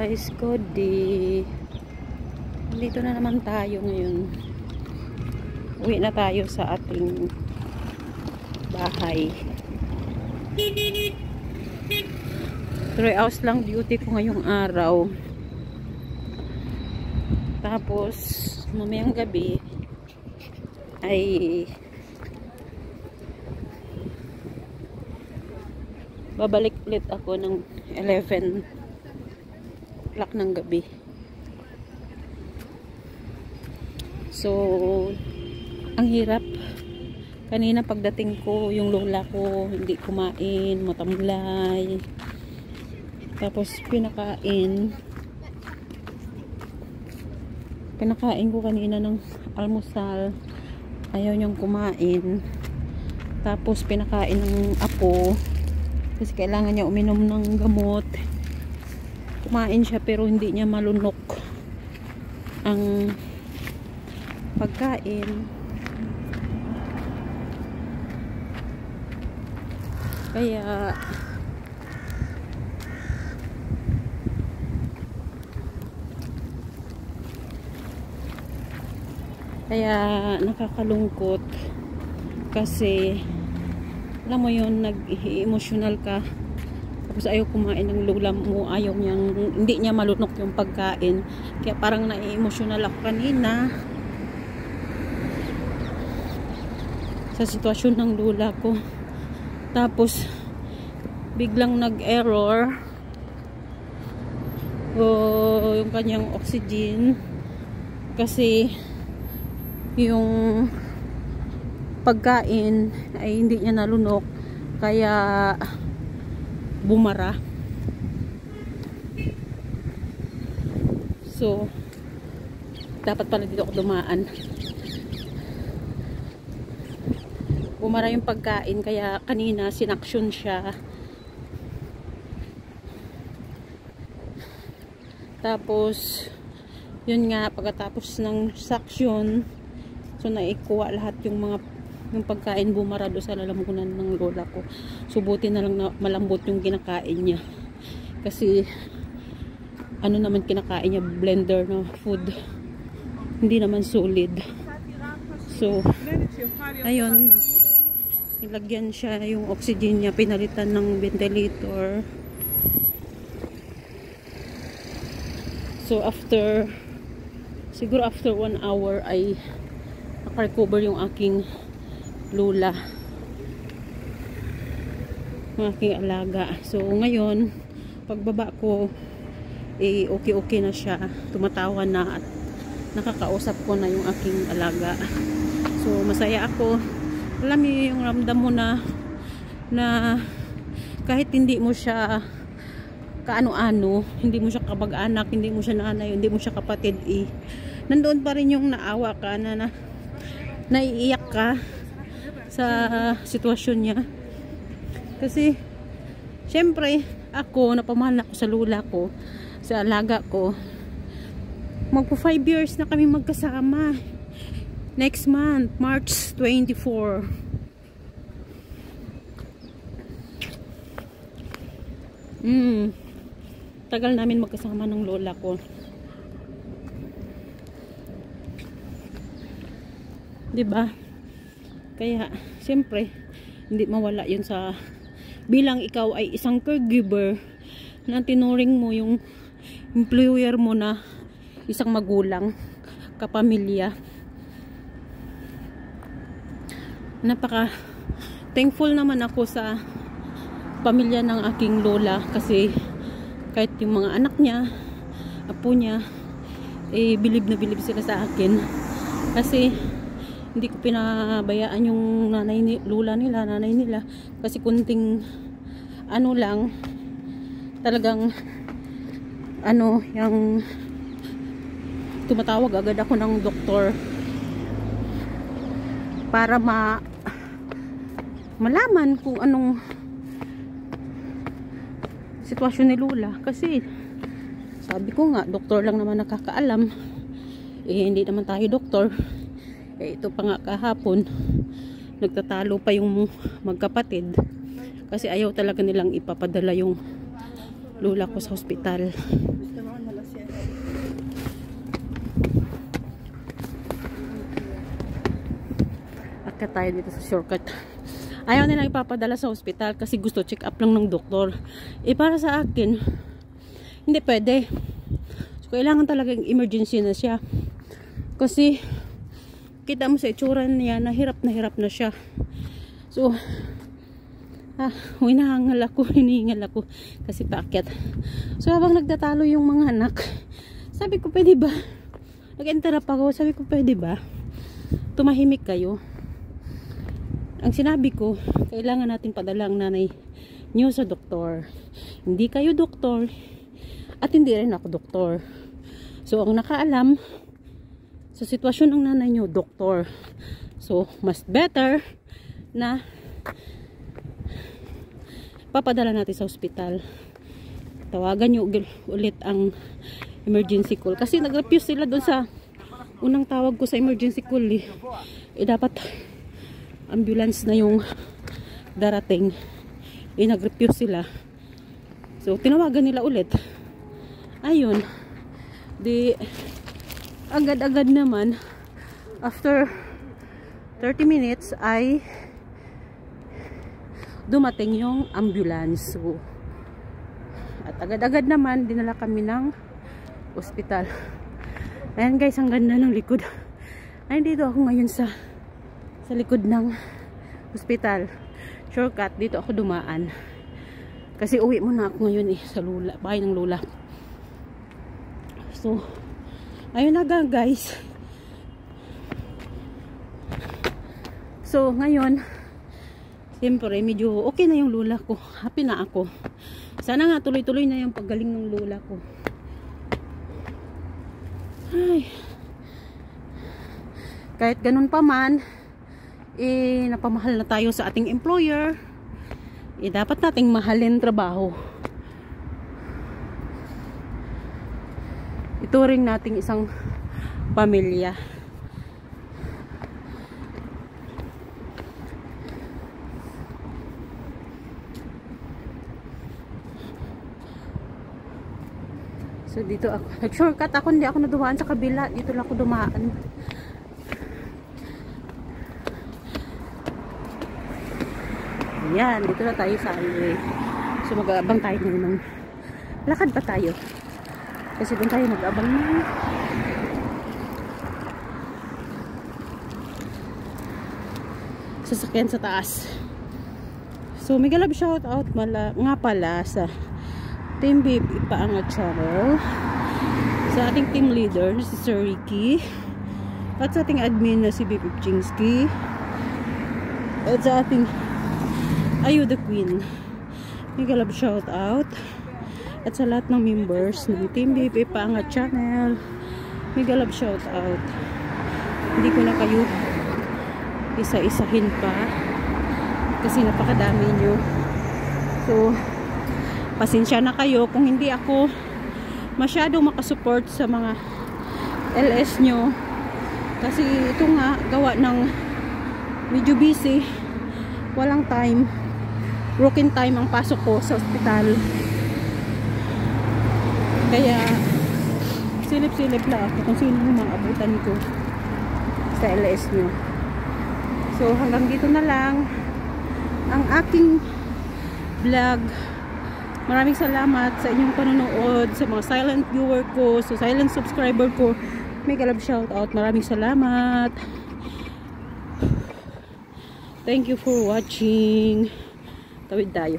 guys, good day. Dito na naman tayo ngayon. Uwi na tayo sa ating bahay. 3 hours lang duty ko ngayong araw. Tapos mamayang gabi ay babalik ulit ako ng 11 o'clock ng gabi. So, ang hirap. Kanina pagdating ko, yung lola ko hindi kumain, matamlay. Tapos pinakain ko kanina ng almusal. Ayaw niyang kumain. Tapos pinakain ng apo kasi kailangan niya uminom ng gamot. Kumain siya pero hindi niya malunok ang pagkain. Kaya nakakalungkot kasi alam mo yun, nag-emotional ka tapos ayaw kumain ng lola mo, ayaw niyang, hindi niya malunok yung pagkain, kaya parang na-emotional ako kanina sa sitwasyon ng lola ko. Tapos biglang nag-error yung kanyang oxygen kasi yung pagkain ay hindi niya nalunok, kaya bumara. So dapat pala dito ako dumaan. Bumara yung pagkain, kaya kanina sinaksyon siya. Tapos yun nga, pagkatapos ng suction, so naikuha lahat yung pagkain, bumara doon sa lalamunan ng lola ko. So buti na lang na malambot yung kinakain niya. Kasi ano naman kinakain niya, blender na food. Hindi naman solid. So ayun, nilagyan siya yung oxygen niya, pinalitan ng ventilator. So siguro after 1 hour ay naka-recover yung aking lola, yung aking alaga. So ngayon pagbaba ko okay na siya, tumatawa na at nakakausap ko na yung aking alaga. So masaya ako. Alam niyo yung ramdam mo na kahit hindi mo siya kaano-ano, hindi mo siya kabag-anak, hindi mo siya nanay, hindi mo siya kapatid, nandoon pa rin yung naawa ka, na naiiyak ka sa sitwasyon niya. Kasi syempre ako, napamahal ako sa lola ko, sa alaga ko. Magpo 5 years na kami magkasama next month, March 24. Tagal namin magkasama ng lola ko. Diba? Kaya siyempre hindi mawala yun sa bilang ikaw ay isang caregiver, na tinuring mo yung employer mo na isang magulang, kapamilya. Napaka thankful naman ako sa pamilya ng aking lola, kasi kahit yung mga anak niya, apo niya, bilib na bilib sila sa akin. Kasi hindi ko pinabayaan yung nanay nila, kasi kunting ano lang, talagang yung tumatawag agad ako ng doktor para malaman kung anong sitwasyon ni lola. Kasi sabi ko nga, doktor lang naman nakakaalam, hindi naman tayo doktor. Ito pa nga kahapon, nagtatalo pa yung magkapatid kasi ayaw talaga nilang ipapadala yung lola ko sa hospital. shortcut tayo dito sa shortcut. Ayaw nilang ipapadala sa ospital kasi gusto check up lang ng doktor. Para sa akin, hindi pwede. So, kailangan talagang emergency na siya. Kasi, kita mo sa itsura niya, na hirap na siya. So, hinihingal ako kasi paakyat. So, habang nagtatalo yung mga anak, sabi ko, pwede ba? Nag-interrupt ako, sabi ko, pwede ba? Tumahimik kayo. Ang sinabi ko, kailangan natin padala ang nanay niyo sa doktor. Hindi kayo doktor at hindi rin ako doktor. So, ang nakaalam sa sitwasyon ng nanay niyo, doktor. So, mas better na papadala natin sa ospital. Tawagan niyo ulit ang emergency call. Kasi nag-refuse sila doon sa unang tawag ko sa emergency call. Dapat ambulance na yung darating. Nag-refuse sila. So, tinawagan nila ulit. Ayun. Agad-agad naman, after 30 minutes, ay dumating yung ambulance. So, at agad-agad naman, dinala kami ng ospital. Ayan guys, ang ganda ng likod. Ay, dito ako ngayon sa likod ng hospital. Shortcut, dito ako dumaan. Kasi uwi muna ako ngayon sa bahay ng lola. So, ayun na guys. So, ngayon, siyempre, medyo okay na yung lola ko. Happy na ako. Sana nga tuloy-tuloy na yung paggaling ng lola ko. Ay. Kahit ganun pa man, napamahal na tayo sa ating employer, dapat nating mahalin trabaho. Ituring nating isang pamilya. So dito ako, nag-shortcut ako, hindi ako nadumaan sa kabila, dito lang ako dumaan. Yan, dito na tayo sa highway. So mag-aabang tayo ng lakad pa tayo. Kasi doon tayo mag-aabang ng sasakyan sa taas. So mega love shout out nga pala sa Team Babe Ipaangat Channel, sa ating team leader si Sir Ricky, at sa ating admin na si Babe Ipchinsky, at sa ating Ayu the Queen. Mega love shout out. At sa lahat ng members ng Team Babe Ipaangat Channel, mega love shout out. Hindi ko na kayo isa-isahin pa kasi napakadami nyo. So, pasensya na kayo kung hindi ako masyadong makasupport sa mga LS nyo. Kasi ito nga, gawa ng medyo busy. Walang time. Broken time ang pasok ko sa ospital. Kaya silip-silip lang ako kung sino yung mga abutan ko sa LS nyo. So hanggang dito na lang ang aking vlog. Maraming salamat sa inyong panonood, sa mga silent viewer ko, sa silent subscriber ko. Mega love shout out. Maraming salamat. Thank you for watching. Tawid tayo.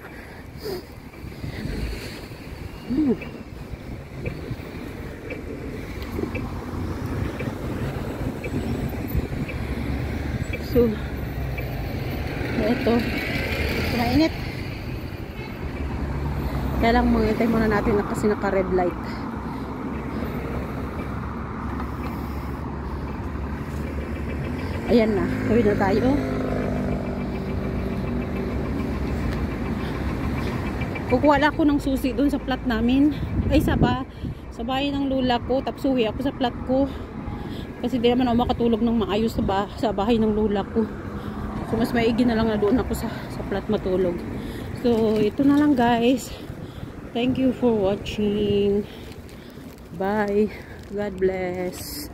So, ito. Mainit. Kaya lang mangitay muna natin kasi naka red light. Ayan na. Tawid na tayo. Kukuha lang ako ng susi doon sa plat namin. Ay, sa bahay ng lola ko. Tapos uwi ako sa plat ko. Kasi di naman ako makatulog ng maayos sa bahay ng lola ko. So, mas maigi na lang na doon ako sa plat matulog. So, ito na lang guys. Thank you for watching. Bye. God bless.